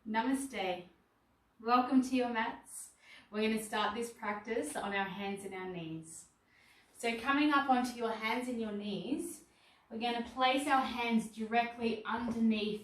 Namaste. Welcome to your mats. We're going to start this practice on our hands and our knees. So coming up onto your hands and your knees, we're going to place our hands directly underneath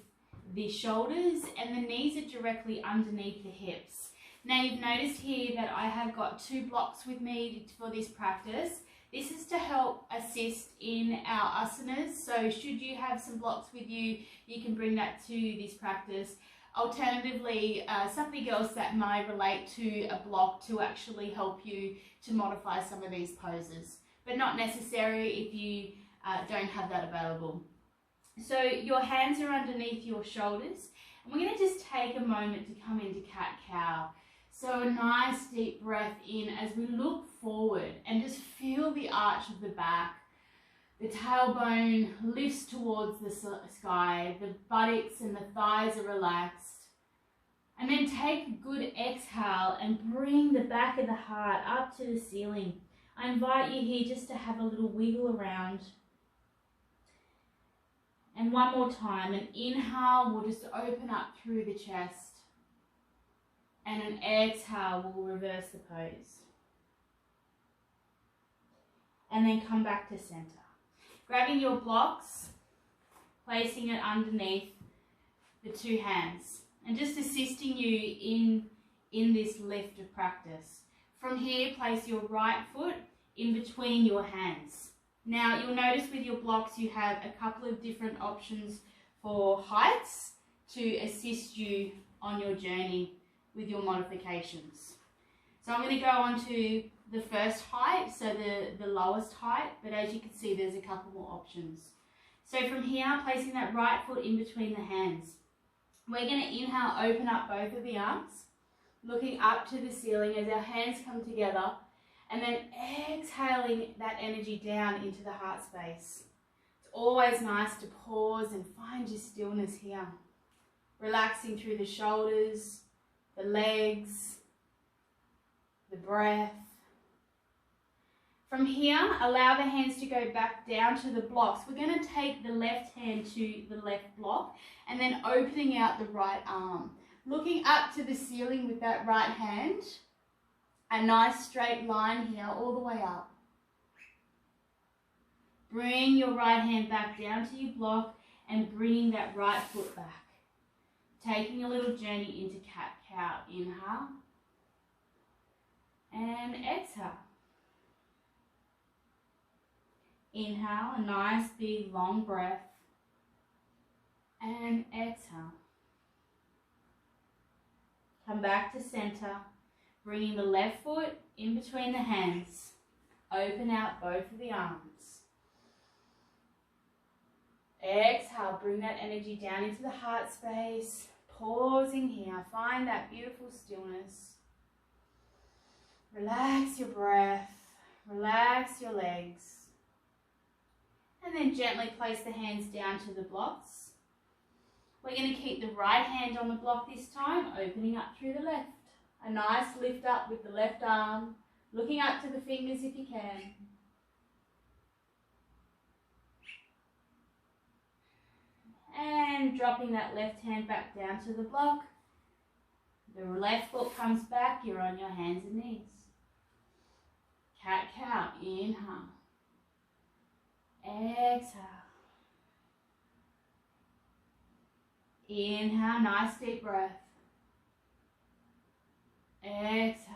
the shoulders and the knees are directly underneath the hips. Now you've noticed here that I have got two blocks with me for this practice. This is to help assist in our asanas. So should you have some blocks with you, you can bring that to this practice. Alternatively, something else that might relate to a block to actually help you to modify some of these poses, but not necessary if you don't have that available. So your hands are underneath your shoulders, and we're going to just take a moment to come into cat-cow. So a nice deep breath in as we look forward and just feel the arch of the back. The tailbone lifts towards the sky, the buttocks and the thighs are relaxed. And then take a good exhale and bring the back of the heart up to the ceiling. I invite you here just to have a little wiggle around. And one more time, an inhale will just open up through the chest. And an exhale will reverse the pose. And then come back to center. Grabbing your blocks, placing it underneath the two hands, and just assisting you in this lift of practice. From here, place your right foot in between your hands. Now, you'll notice with your blocks you have a couple of different options for heights to assist you on your journey with your modifications. So I'm going to go on to the first height, so the lowest height, but as you can see there's a couple more options. So from here, placing that right foot in between the hands. We're going to inhale, open up both of the arms, looking up to the ceiling as our hands come together, and then exhaling that energy down into the heart space. It's always nice to pause and find your stillness here. Relaxing through the shoulders, the legs, the breath. From here, allow the hands to go back down to the blocks. We're going to take the left hand to the left block and then opening out the right arm. Looking up to the ceiling with that right hand. A nice straight line here all the way up. Bring your right hand back down to your block and bringing that right foot back. Taking a little journey into cat-cow. Inhale and exhale. Inhale, a nice big long breath, and exhale. Come back to center, bringing the left foot in between the hands. Open out both of the arms. Exhale, bring that energy down into the heart space. Pausing here, find that beautiful stillness. Relax your breath, relax your legs. And then gently place the hands down to the blocks. We're going to keep the right hand on the block this time, opening up through the left. A nice lift up with the left arm, looking up to the fingers if you can. And dropping that left hand back down to the block. The left foot comes back, you're on your hands and knees. Cat-cow, inhale. Exhale. Inhale, nice deep breath. Exhale.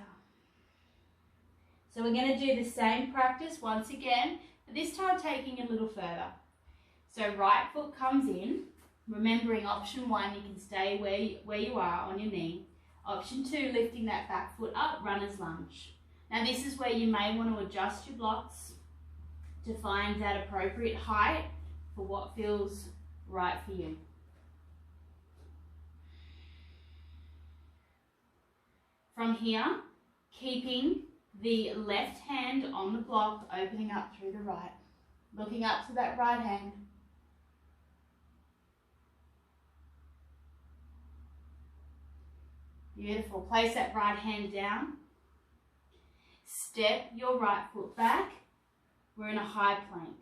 So we're going to do the same practice once again, but this time taking a little further. So right foot comes in. Remembering option 1, you can stay where you are on your knee. Option 2, lifting that back foot up, runner's lunge. Now this is where you may want to adjust your blocks to find that appropriate height for what feels right for you. From here, keeping the left hand on the block, opening up through the right. Looking up to that right hand. Beautiful. Place that right hand down. Step your right foot back. We're in a high plank.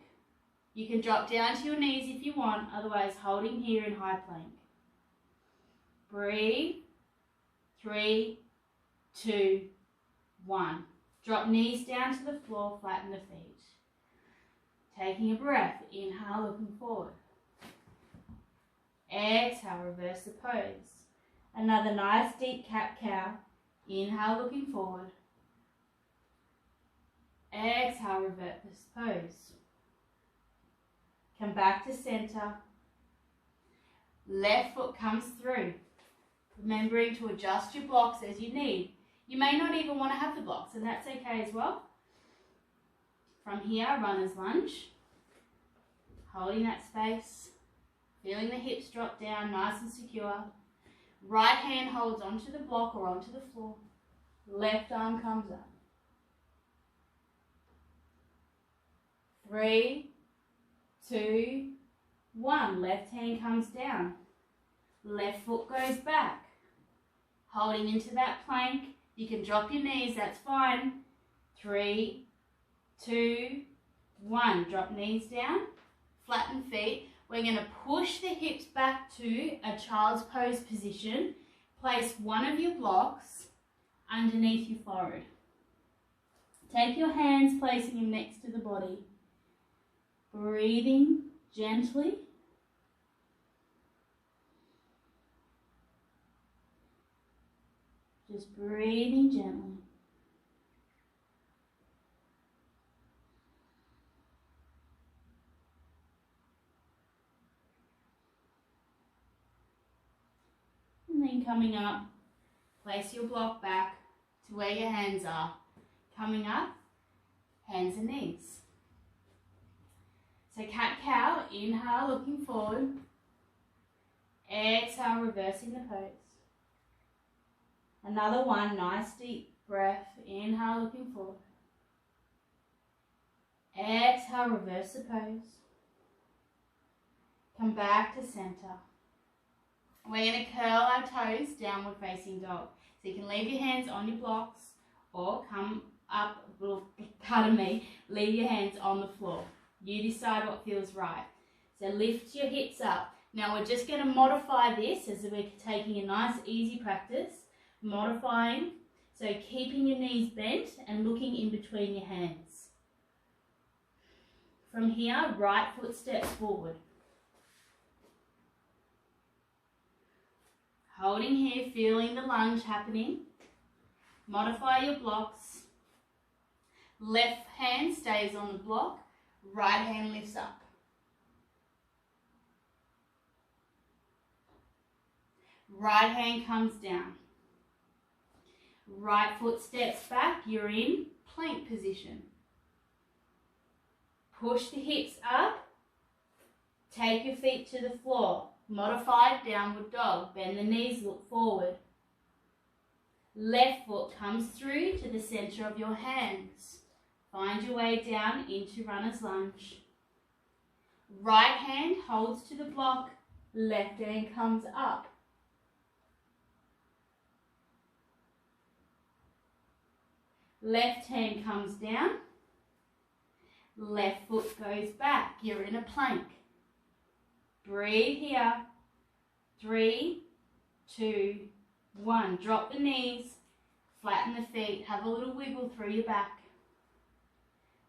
You can drop down to your knees if you want, otherwise holding here in high plank. Breathe. 3, 2, 1. Drop knees down to the floor, flatten the feet. Taking a breath, inhale, looking forward. Exhale, reverse the pose. Another nice deep cat-cow. Inhale, looking forward. Exhale, revert this pose. Come back to center. Left foot comes through. Remembering to adjust your blocks as you need. You may not even want to have the blocks, and that's okay as well. From here, runner's lunge. Holding that space. Feeling the hips drop down, nice and secure. Right hand holds onto the block or onto the floor. Left arm comes up. 3, 2, 1. Left hand comes down. Left foot goes back. Holding into that plank. You can drop your knees, that's fine. 3, 2, 1. Drop knees down. Flatten feet. We're going to push the hips back to a child's pose position. Place one of your blocks underneath your forehead. Take your hands, placing them next to the body. Breathing gently. Just breathing gently. And then coming up, place your block back to where your hands are. Coming up, hands and knees. So cat-cow, inhale, looking forward. Exhale, reversing the pose. Another one, nice deep breath. Inhale, looking forward. Exhale, reverse the pose. Come back to center. We're going to curl our toes, downward facing dog. So you can leave your hands on your blocks or come up, leave your hands on the floor. You decide what feels right. So lift your hips up. Now we're just going to modify this as we're taking a nice easy practice. Modifying, so keeping your knees bent and looking in between your hands. From here, right foot steps forward. Holding here, feeling the lunge happening. Modify your blocks. Left hand stays on the block, right hand lifts up. Right hand comes down. Right foot steps back, you're in plank position. Push the hips up, take your feet to the floor. Modified downward dog, bend the knees, look forward. Left foot comes through to the center of your hands. Find your way down into runner's lunge. Right hand holds to the block, left hand comes up. Left hand comes down, left foot goes back, you're in a plank. Breathe here, 3, 2, 1. Drop the knees, flatten the feet, have a little wiggle through your back.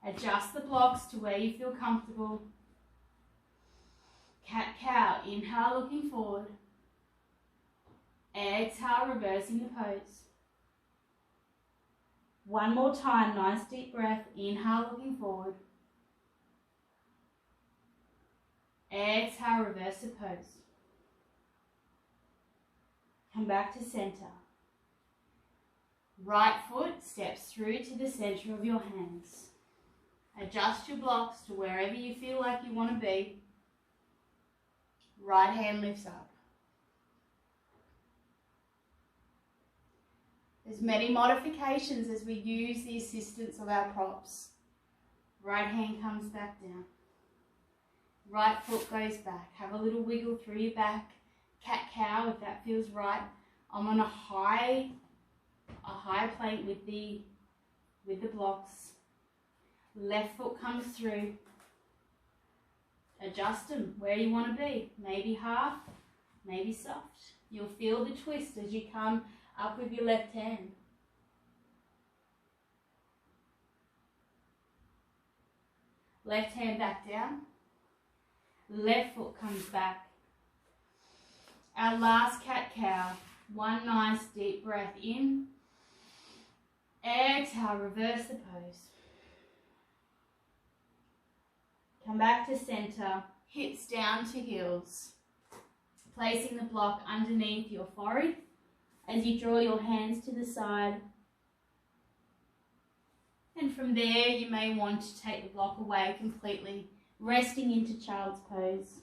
Adjust the blocks to where you feel comfortable. Cat-cow, inhale looking forward. Exhale, reversing the pose. One more time, nice deep breath. Inhale, looking forward. Exhale, reverse the pose. Come back to center. Right foot steps through to the center of your hands. Adjust your blocks to wherever you feel like you want to be. Right hand lifts up. There's many modifications as we use the assistance of our props. Right hand comes back down. Right foot goes back. Have a little wiggle through your back. Cat-cow if that feels right. I'm on a high plank with the blocks. Left foot comes through. Adjust them where you want to be. Maybe half maybe soft. You'll feel the twist as you come up with your left hand. Left hand back down. Left foot comes back. Our last cat-cow. One nice deep breath in. Exhale, reverse the pose. Come back to center, hips down to heels. Placing the block underneath your forehead as you draw your hands to the side. And from there, you may want to take the block away completely, resting into child's pose.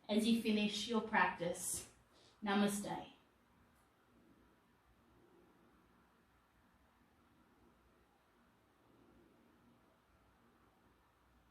As you finish your practice, namaste.